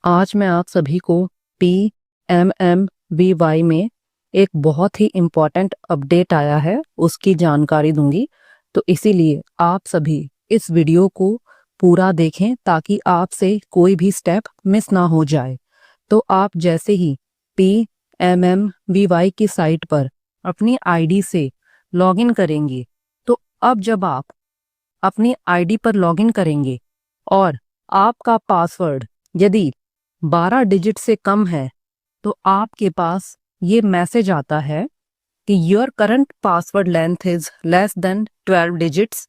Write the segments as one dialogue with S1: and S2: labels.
S1: आज मैं आप सभी को PMMVY में एक बहुत ही इम्पॉर्टेंट अपडेट आया है उसकी जानकारी दूंगी। तो इसीलिए आप सभी इस वीडियो को पूरा देखें ताकि आपसे कोई भी स्टेप मिस ना हो जाए। तो आप जैसे ही PMMVY की साइट पर अपनी आईडी से लॉगिन करेंगे, तो अब जब आप अपनी आईडी पर लॉगिन करेंगे और आपका पासवर्ड यदि 12 डिजिट से कम है, तो आपके पास ये मैसेज आता है कि your current password length is less than 12 digits.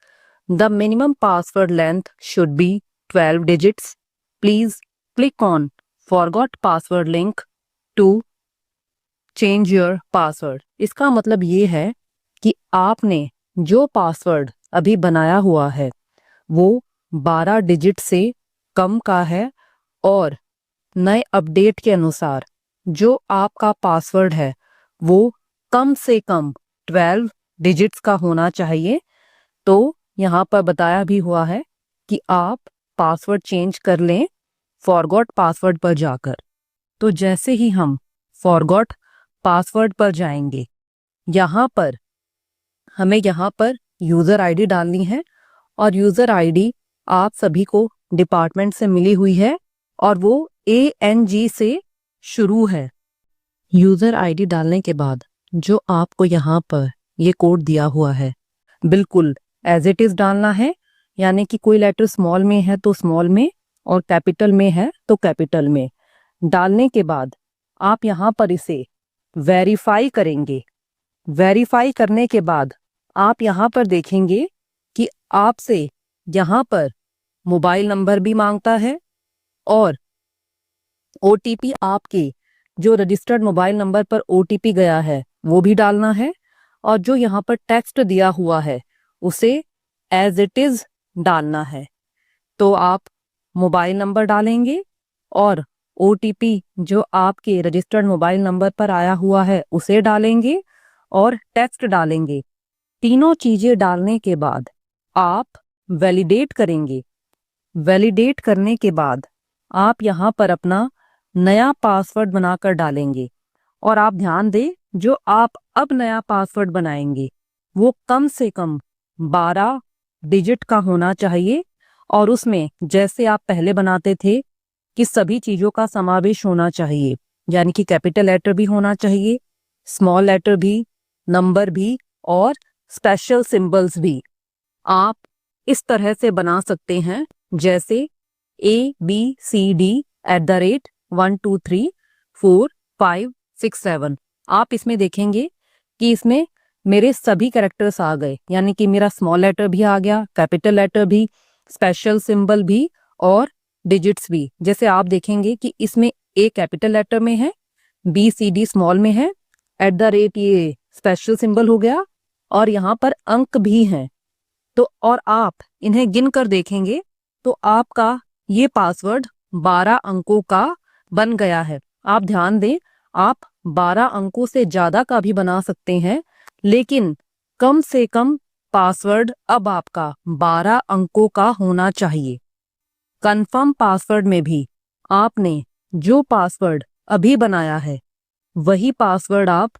S1: The minimum password length should be 12 digits. Please click on forgot password link to change your password. इसका मतलब ये है कि आपने जो पासवर्ड अभी बनाया हुआ है वो 12 डिजिट से कम का है और नए अपडेट के अनुसार जो आपका पासवर्ड है वो कम से कम 12 डिजिट्स का होना चाहिए। तो यहाँ पर बताया भी हुआ है कि आप पासवर्ड चेंज कर लें फॉरगॉट पासवर्ड पर जाकर। तो जैसे ही हम फॉरगॉट पासवर्ड पर जाएंगे, हमें यहाँ पर यूज़र आईडी डालनी है और यूज़र आईडी आप सभी को डिपार्टमेंट से मिली हुई है और वो ANG से शुरू है। यूज़र आईडी डालने के बाद जो आपको यहाँ पर ये कोड दिया हुआ है बिल्कुल एज इट इज़ डालना है, यानी कि कोई लेटर स्मॉल में है तो स्मॉल में और कैपिटल में है तो कैपिटल में। डालने के बाद आप यहाँ पर इसे वेरीफाई करेंगे। वेरीफाई करने के बाद आप यहाँ पर देखेंगे कि आपसे यहाँ पर मोबाइल नंबर भी मांगता है और OTP आपके जो रजिस्टर्ड मोबाइल नंबर पर OTP गया है वो भी डालना है और जो यहाँ पर टेक्स्ट दिया हुआ है उसे एज इट इज डालना है। तो आप मोबाइल नंबर डालेंगे और OTP जो आपके रजिस्टर्ड मोबाइल नंबर पर आया हुआ है उसे डालेंगे और टेक्स्ट डालेंगे। तीनों चीजें डालने के बाद आप वैलिडेट करेंगे। वैलिडेट करने के बाद आप यहाँ पर अपना नया पासवर्ड बनाकर डालेंगे और आप ध्यान दें जो आप अब नया पासवर्ड बनाएंगे वो कम से कम 12 डिजिट का होना चाहिए और उसमें जैसे आप पहले बनाते थे कि सभी चीज़ों का समावेश होना चाहिए, यानी कि कैपिटल लेटर भी होना चाहिए, स्मॉल लेटर भी, नंबर भी और स्पेशल सिंबल्स भी। आप इस तरह से बना सकते हैं जैसे ABCD@1234567। आप इसमें देखेंगे कि इसमें मेरे सभी कैरेक्टर्स आ गए, यानी कि मेरा स्मॉल लेटर भी आ गया, कैपिटल लेटर भी, स्पेशल सिंबल भी और डिजिट्स भी। जैसे आप देखेंगे कि इसमें A कैपिटल लेटर में है, BCD स्मॉल में है, @ ये स्पेशल सिंबल हो गया और यहाँ पर अंक भी हैं। तो और आप इन्हें गिन कर देखेंगे तो आपका ये पासवर्ड 12 अंकों का बन गया है। आप ध्यान दें, आप 12 अंकों से ज्यादा का भी बना सकते हैं, लेकिन कम से कम पासवर्ड अब आपका 12 अंकों का होना चाहिए। कंफर्म पासवर्ड में भी आपने जो पासवर्ड अभी बनाया है वही पासवर्ड आप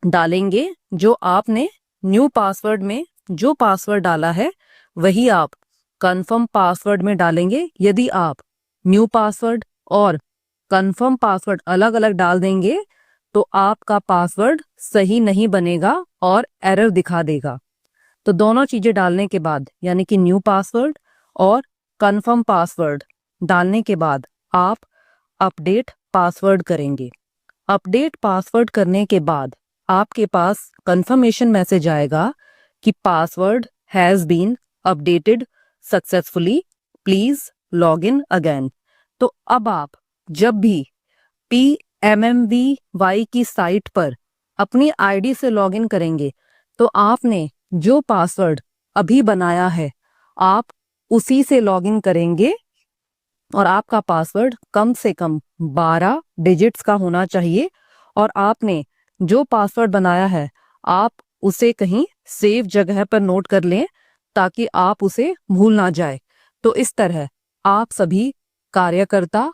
S1: डालेंगे। जो आपने न्यू पासवर्ड में जो पासवर्ड डाला है वही आप कंफर्म पासवर्ड में डालेंगे। यदि आप न्यू पासवर्ड और कंफर्म पासवर्ड अलग अलग डाल देंगे तो आपका पासवर्ड सही नहीं बनेगा और एरर दिखा देगा। तो दोनों चीजें डालने के बाद, यानी कि न्यू पासवर्ड और कंफर्म पासवर्ड डालने के बाद आप अपडेट पासवर्ड करेंगे। अपडेट पासवर्ड करने के बाद आपके पास कंफर्मेशन मैसेज आएगा कि password has been updated successfully, please log in again. तो अब आप जब भी PMMVY की साइट पर अपनी आईडी से लॉग इन करेंगे तो आपने जो पासवर्ड अभी बनाया है आप उसी से लॉग इन करेंगे और आपका पासवर्ड कम से कम 12 डिजिट्स का होना चाहिए और आपने जो पासवर्ड बनाया है आप उसे कहीं सेफ जगह पर नोट कर लें ताकि आप उसे भूल ना जाए। तो इस तरह आप सभी कार्यकर्ता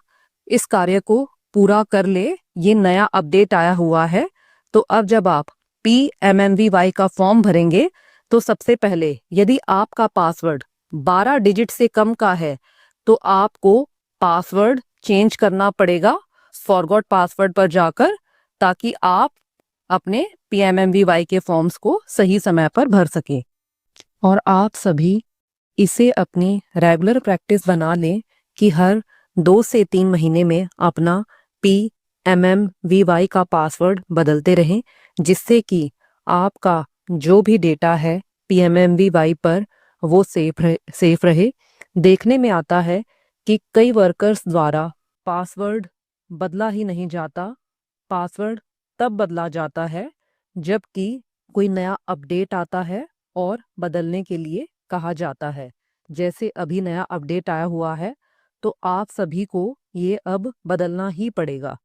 S1: इस कार्य को पूरा कर ले, ये नया अपडेट आया हुआ है। तो अब जब आप PMMVY का फॉर्म भरेंगे तो सबसे पहले यदि आपका पासवर्ड 12 डिजिट से कम का है तो आपको पासवर्ड चेंज करना पड़ेगा फॉरगॉट पासवर्ड पर जाकर, ताकि आप अपने PMMVY के फॉर्म्स को सही समय पर भर सकें। और आप सभी इसे अपनी रेगुलर प्रैक्टिस बना लें कि हर 2 से 3 महीने में अपना PMMVY का पासवर्ड बदलते रहें, जिससे कि आपका जो भी डेटा है PMMVY पर वो सेफ रहे। देखने में आता है कि कई वर्कर्स द्वारा पासवर्ड बदला ही नहीं जाता। पासवर्ड तब बदला जाता है जबकि कोई नया अपडेट आता है और बदलने के लिए कहा जाता है। जैसे अभी नया अपडेट आया हुआ है तो आप सभी को ये अब बदलना ही पड़ेगा।